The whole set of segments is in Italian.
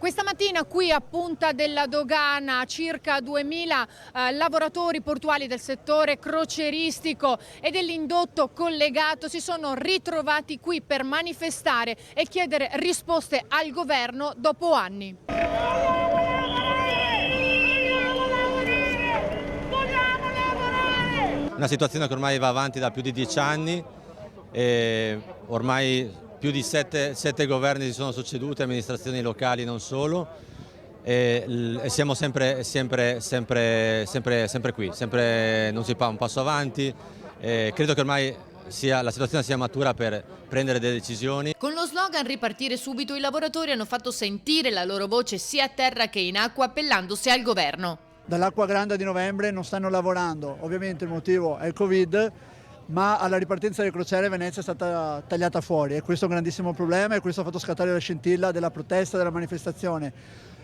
Questa mattina qui a Punta della Dogana circa 2000 lavoratori portuali del settore crocieristico e dell'indotto collegato si sono ritrovati qui per manifestare e chiedere risposte al governo dopo anni. Una situazione che ormai va avanti da più di 10 anni e ormai più di sette governi si sono succeduti, amministrazioni locali non solo, e siamo sempre qui, non si fa un passo avanti. Credo che ormai la situazione sia matura per prendere delle decisioni. Con lo slogan "Ripartire subito", i lavoratori hanno fatto sentire la loro voce sia a terra che in acqua, appellandosi al governo. Dall'Acqua Grande di novembre non stanno lavorando, ovviamente il motivo è il Covid, ma alla ripartenza delle crociere Venezia è stata tagliata fuori e questo è un grandissimo problema e questo ha fatto scattare la scintilla della protesta, della manifestazione.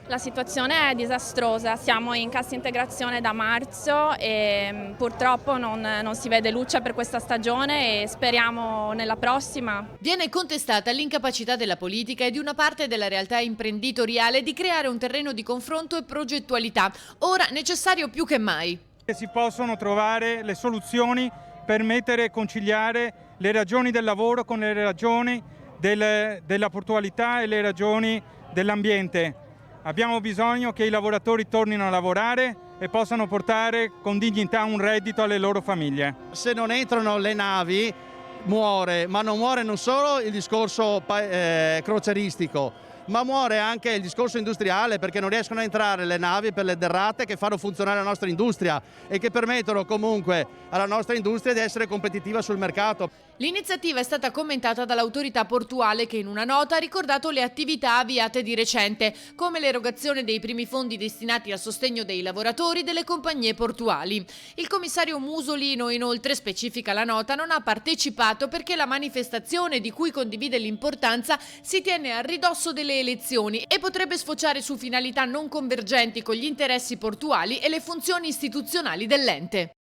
La situazione è disastrosa, siamo in cassa integrazione da marzo e purtroppo non si vede luce per questa stagione e speriamo nella prossima. Viene contestata l'incapacità della politica e di una parte della realtà imprenditoriale di creare un terreno di confronto e progettualità, ora necessario più che mai. Si possono trovare le soluzioni per mettere e conciliare le ragioni del lavoro con le ragioni della portualità e le ragioni dell'ambiente. Abbiamo bisogno che i lavoratori tornino a lavorare e possano portare con dignità un reddito alle loro famiglie. Se non entrano le navi muore, ma non muore non solo il discorso crocieristico, ma muore anche il discorso industriale, perché non riescono a entrare le navi per le derrate che fanno funzionare la nostra industria e che permettono comunque alla nostra industria di essere competitiva sul mercato. L'iniziativa è stata commentata dall'autorità portuale che in una nota ha ricordato le attività avviate di recente, come l'erogazione dei primi fondi destinati al sostegno dei lavoratori delle compagnie portuali. Il commissario Musolino inoltre, specifica la nota, non ha partecipato perché la manifestazione, di cui condivide l'importanza, si tiene a ridosso delle elezioni e potrebbe sfociare su finalità non convergenti con gli interessi portuali e le funzioni istituzionali dell'ente.